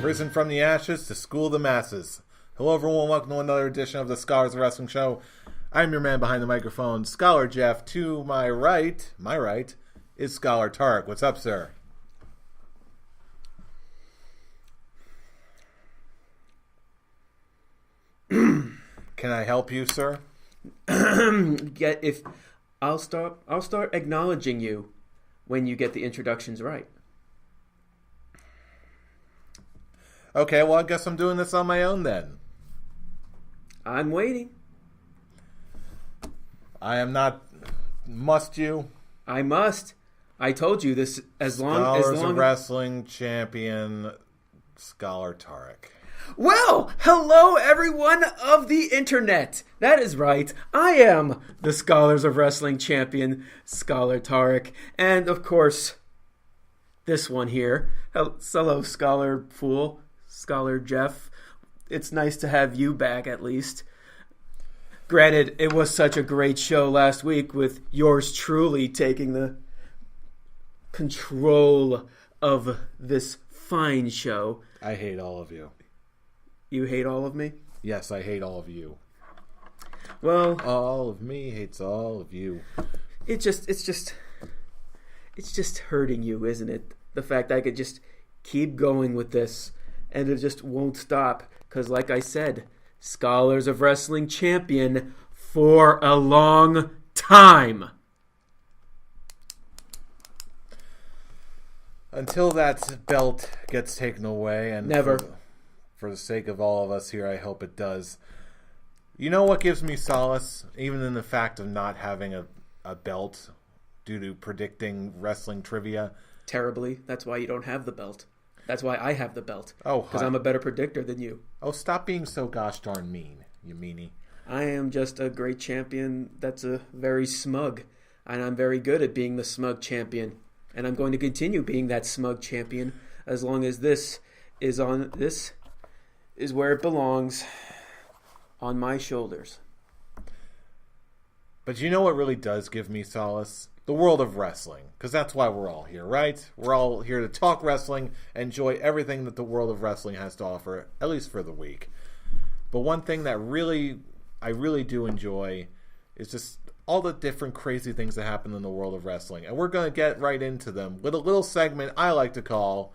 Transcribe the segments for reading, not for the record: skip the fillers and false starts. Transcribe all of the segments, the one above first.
Risen from the ashes to school the masses. Hello everyone, welcome to another edition of the Scholars of Wrestling Show. I'm your man behind the microphone, Scholar Jeff. To my right, is Scholar Tarek. What's up, sir? Can I help you, sir? I'll start acknowledging you when you get the introductions right. Okay, well, I guess I'm doing this on my own then. I'm waiting. I am not. Must you? I must. I told you this as long Scholars of Wrestling Champion, Scholar Tarek. Well, hello everyone of the internet. That is right. I am the Scholars of Wrestling Champion, Scholar Tarek. And of course, this one here. Hello, Scholar Fool, Scholar Jeff. It's nice to have you back at least. Granted, it was such a great show last week with yours truly taking the control of this fine show. I hate all of you. You hate all of me? Yes, I hate all of you. Well, all of me hates all of you. It's just hurting you, isn't it? The fact I could just keep going with this and it just won't stop. Because like I said, Scholars of Wrestling Champion for a long time. Until that belt gets taken away, and never. For the sake of all of us here, I hope it does. You know what gives me solace? Even in the fact of not having a belt due to predicting wrestling trivia. Terribly. That's why you don't have the belt. That's why I have the belt. Oh, because I'm a better predictor than you. Oh, stop being so gosh darn mean, you meanie. I am just a great champion that's a very smug. And I'm very good at being the smug champion. And I'm going to continue being that smug champion as long as this is where it belongs, on my shoulders. But you know what really does give me solace? The world of wrestling. Because that's why we're all here, right? We're all here to talk wrestling, enjoy everything that the world of wrestling has to offer, at least for the week. But one thing that I really do enjoy is just all the different crazy things that happen in the world of wrestling. And we're going to get right into them with a little segment I like to call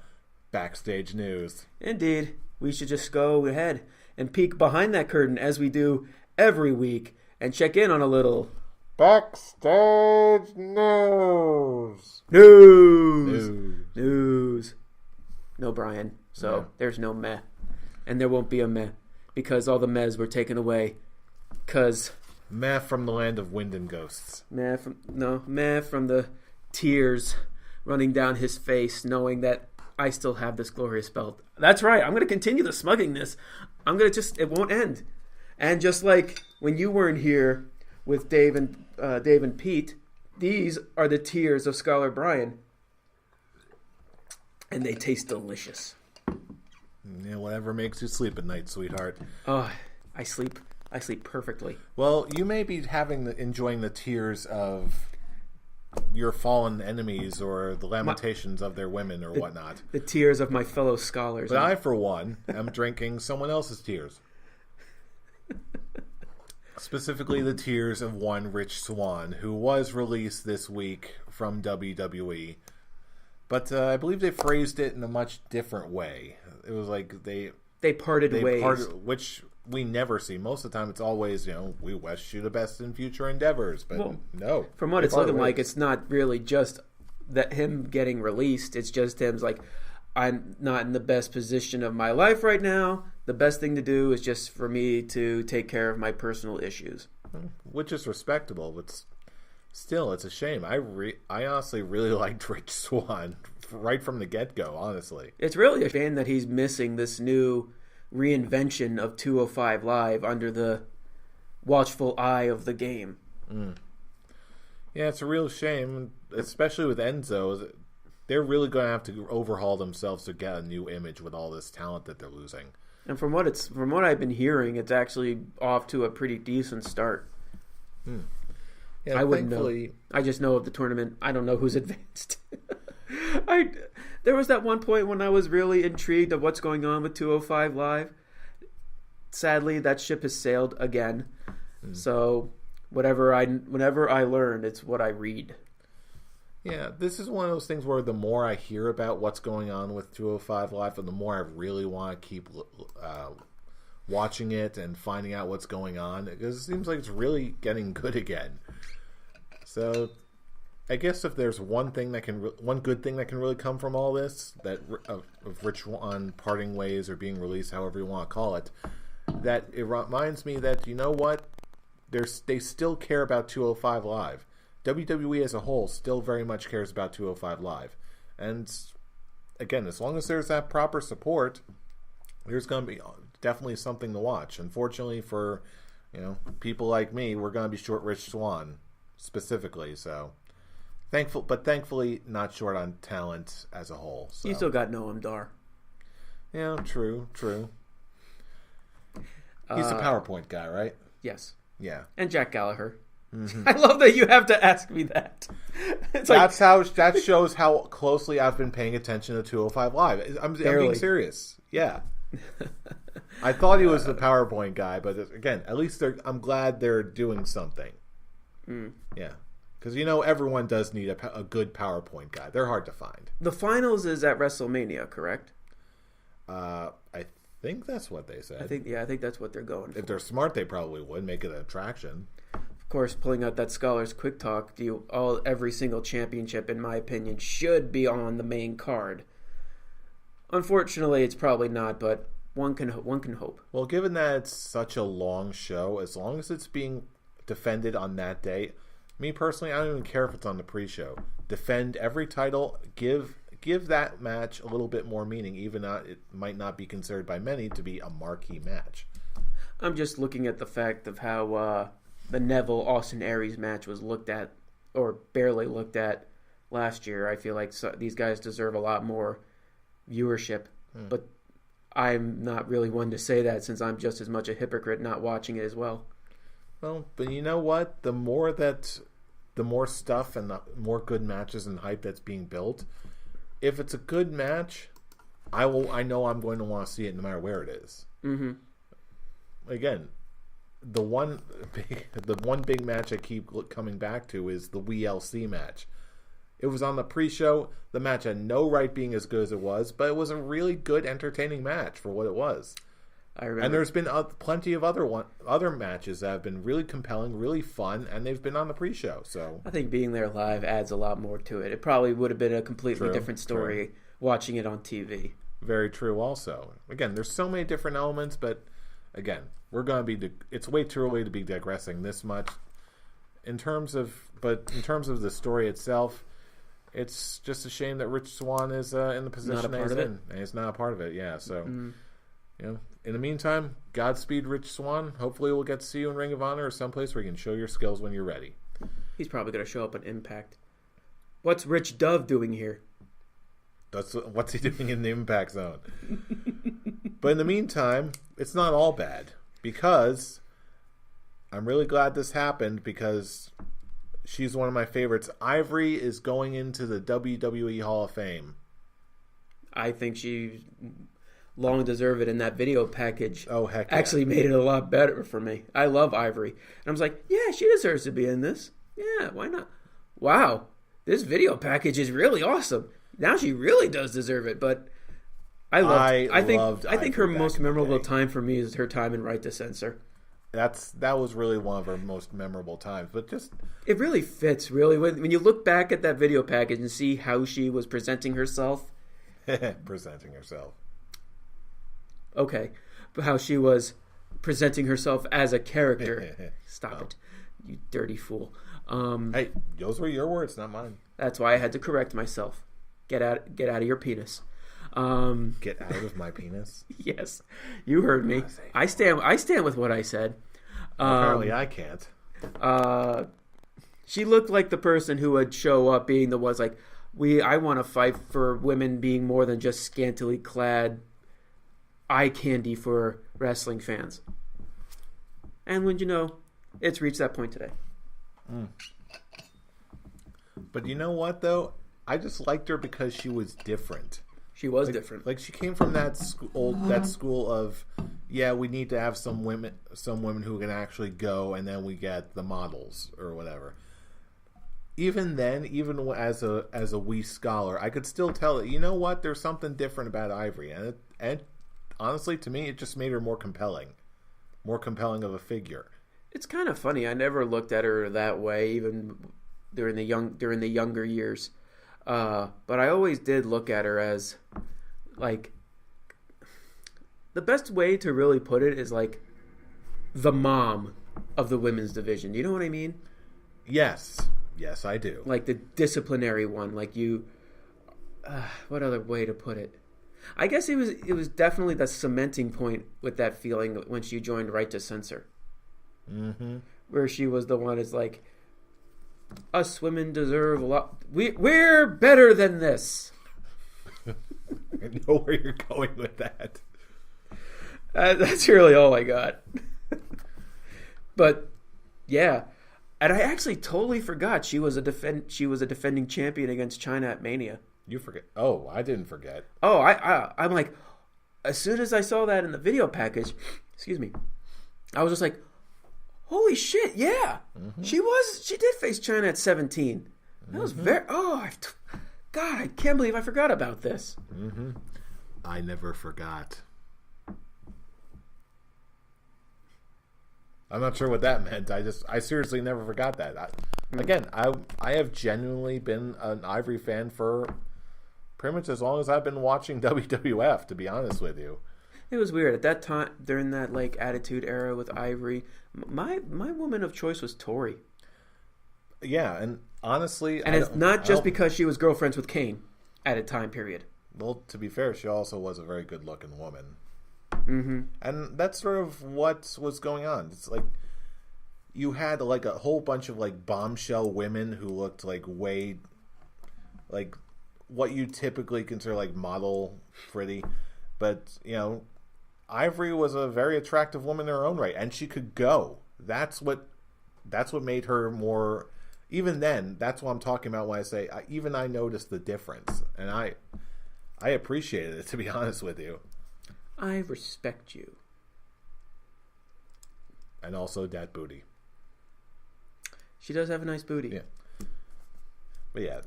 Backstage News. Indeed. We should just go ahead and peek behind that curtain as we do every week and check in on a little Backstage News. News. No Brian. So yeah. There's no meh. And there won't be a meh because all the mehs were taken away. Meh from the land of wind and ghosts. Meh from the tears running down his face knowing that I still have this glorious belt. That's right. I'm going to continue the smuggingness. It won't end. And just like when you weren't here with Dave and Pete, these are the tears of Scholar Brian. And they taste delicious. Yeah, whatever makes you sleep at night, sweetheart. Oh, I sleep perfectly. Well, you may be enjoying the tears of your fallen enemies or the lamentations of their women or whatnot. The tears of my fellow scholars. But I, for one, am drinking someone else's tears. Specifically the tears of one Rich Swann, who was released this week from WWE. But I believe they phrased it in a much different way. It was like they parted ways. Which we never see. Most of the time it's always, we wish you the best in future endeavors. But no. From what it's looking like, it's not really just that him getting released. It's just him's like, I'm not in the best position of my life right now. The best thing to do is just for me to take care of my personal issues. Which is respectable, but still, it's a shame. I honestly really liked Rich Swann right from the get-go, honestly. It's really a shame that he's missing this new reinvention of 205 Live under the watchful eye of the game. Yeah, it's a real shame, especially with Enzo. They're really going to have to overhaul themselves to get a new image with all this talent that they're losing. And from what I've been hearing, it's actually off to a pretty decent start. Yeah, I wouldn't know. I just know of the tournament. I don't know who's advanced. There was that one point when I was really intrigued of what's going on with 205 Live. Sadly, that ship has sailed again. So whenever I learn, it's what I read. Yeah, this is one of those things where the more I hear about what's going on with 205 Live, and the more I really want to keep watching it and finding out what's going on, because it seems like it's really getting good again. So I guess if there's one good thing that can really come from all this, that of Rich Swann parting ways or being released, however you want to call it, that it reminds me that, you know what, they still care about 205 Live. WWE as a whole still very much cares about 205 Live. And again, as long as there's that proper support, there's going to be definitely something to watch. Unfortunately for, people like me, we're going to be short Rich Swann specifically, so thankfully not short on talent as a whole. So. You still got Noam Dar. Yeah, true. He's the PowerPoint guy, right? Yes. Yeah. And Jack Gallagher. Mm-hmm. I love that you have to ask me that. That shows how closely I've been paying attention to 205 Live. I'm being serious. Yeah. I thought he was the PowerPoint guy, but again, at least I'm glad they're doing something. Yeah. Because, everyone does need a good PowerPoint guy. They're hard to find. The finals is at WrestleMania, correct? I think that's what they said. I think that's what they're going for. If they're smart, they probably would make it an attraction. Of course, pulling out that Scholar's Quick Talk, every single championship, in my opinion, should be on the main card. Unfortunately, it's probably not, but one can hope. Well, given that it's such a long show, as long as it's being defended on that day, me personally, I don't even care if it's on the pre-show. Defend every title, give that match a little bit more meaning, even though it might not be considered by many to be a marquee match. I'm just looking at the fact of how the Neville-Austin Aries match was looked at, or barely looked at, last year. I feel like these guys deserve a lot more viewership, but I'm not really one to say that, since I'm just as much a hypocrite not watching it as well. Well, but you know what? The more stuff and the more good matches and hype that's being built, if it's a good match, I know I'm going to want to see it no matter where it is. Mm-hmm. Again, the one big match I keep coming back to is the WLC match. It was on the pre-show. The match had no right being as good as it was, but it was a really good, entertaining match for what it was. I remember. And there's been plenty of other matches that have been really compelling, really fun, and they've been on the pre-show. So I think being there live adds a lot more to it. It probably would have been a completely different story watching it on TV. Very true also. Again, there's so many different elements, but again, it's way too early to be digressing this much. In terms of the story itself, it's just a shame that Rich Swann is in the position that he's in, and he's not a part of it. Yeah, so in the meantime, Godspeed, Rich Swann. Hopefully, we'll get to see you in Ring of Honor or someplace where you can show your skills when you're ready. He's probably going to show up on Impact. What's Rich Dove doing here? What's he doing in the Impact Zone? But in the meantime, it's not all bad, because I'm really glad this happened, because she's one of my favorites. Ivory is going into the WWE Hall of Fame. I think she long deserved it, in that video package. Oh, heck yeah. Actually made it a lot better for me. I love Ivory. And I was like, yeah, she deserves to be in this. Yeah, why not? Wow, this video package is really awesome. Now she really does deserve it, but I think her most memorable time for me is her time in Right to Censor. That was really one of her most memorable times, but it really fits, really, when you look back at that video package and see how she was presenting herself. Presenting herself. Okay, but how she was presenting herself as a character. Stop it, you dirty fool. Hey, those were your words, not mine. That's why I had to correct myself. Get out of your penis. Get out of my penis? Yes, you heard me. I stand with what I said. Apparently I can't. She looked like the person who would show up being the ones like, I want to fight for women being more than just scantily clad eye candy for wrestling fans. And when it's reached that point today. But you know what, though? I just liked her because she was different. She was different. Like she came from that school of, yeah, we need to have some women who can actually go, and then we get the models or whatever. Even then, even as a wee scholar, I could still tell that, you know what, there's something different about Ivory, and honestly, to me, it just made her more compelling of a figure. It's kind of funny. I never looked at her that way, even during the younger years. But I always did look at her as, like, the best way to really put it is like the mom of the women's division. You know what I mean? Yes, I do. Like the disciplinary one. Like you. What other way to put it? I guess it was definitely the cementing point with that feeling when she joined Right to Censor. Mm-hmm. Where she was the one is like, us women deserve a lot. We're better than this. I know where you're going with that. That's really all I got. But yeah, and I actually totally forgot she was a defending champion against China at Mania. You forget? Oh, I didn't forget. Oh, I'm like, as soon as I saw that in the video package, excuse me, I was just like, holy shit, yeah. Mm-hmm. She did face China at 17. That was very, God, I can't believe I forgot about this. Mm-hmm. I never forgot. I'm not sure what that meant. I seriously never forgot that. I have genuinely been an Ivory fan for pretty much as long as I've been watching WWF, to be honest with you. It was weird at that time during that like Attitude Era with Ivory. My woman of choice was Tori. Yeah, and honestly, and it's not just because she was girlfriends with Kane at a time period. Well, to be fair, she also was a very good-looking woman. Mm-hmm. And that's sort of what was going on. It's like you had like a whole bunch of like bombshell women who looked like way like what you typically consider like model pretty, but you know, Ivory was a very attractive woman in her own right, and she could go. That's what made her more. Even then, that's what I'm talking about when I say even I noticed the difference, and I appreciated it, to be honest with you. I respect you. And also that booty. She does have a nice booty. Yeah. But yeah,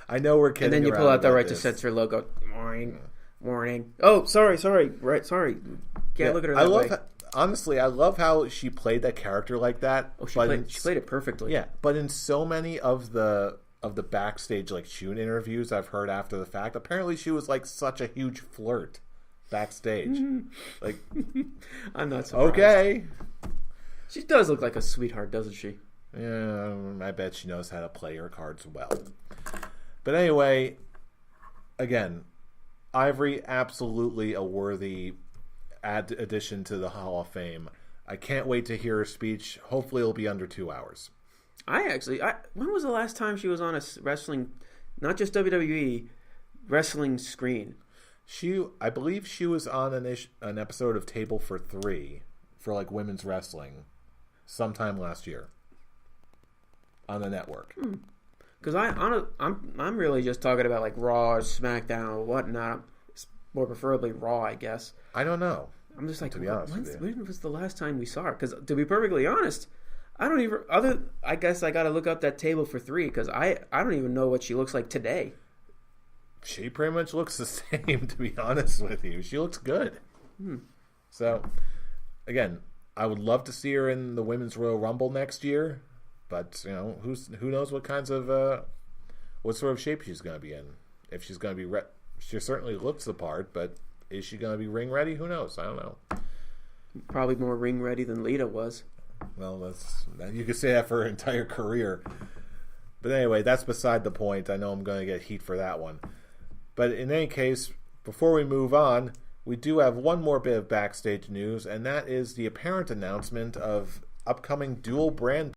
I know we're kidding. And then you pull out the Right to Censor logo. Warning. Oh, sorry. Right, sorry. Can't look at her that way. Honestly, I love how she played that character like that. Oh, she played it perfectly. Yeah, but in so many of the backstage like shoot interviews I've heard after the fact, apparently she was like such a huge flirt backstage. Like, I'm not surprised. Okay. She does look like a sweetheart, doesn't she? Yeah, I bet she knows how to play her cards well. But anyway, again, Ivory, absolutely a worthy addition to the Hall of Fame. I can't wait to hear her speech. Hopefully it'll be under 2 hours. When was the last time she was on a wrestling, not just WWE, wrestling screen? I believe she was on an episode of Table for Three for like women's wrestling sometime last year on the network. Because I'm really just talking about like Raw or SmackDown or whatnot. More preferably Raw, I guess. I don't know. I'm just like, to be honest with you. When was the last time we saw her? Because to be perfectly honest, I don't even. I guess I got to look up that Table for Three because I don't even know what she looks like today. She pretty much looks the same, to be honest with you. She looks good. So, again, I would love to see her in the Women's Royal Rumble next year, but you know, who knows what sort of shape she's going to be in. If she's going to be, she certainly looks the part, but is she going to be ring ready? Who knows? I don't know. Probably more ring ready than Lita was. Well, you could say that for her entire career. But anyway, that's beside the point. I know I'm going to get heat for that one. But in any case, before we move on, we do have one more bit of backstage news, and that is the apparent announcement of upcoming dual brand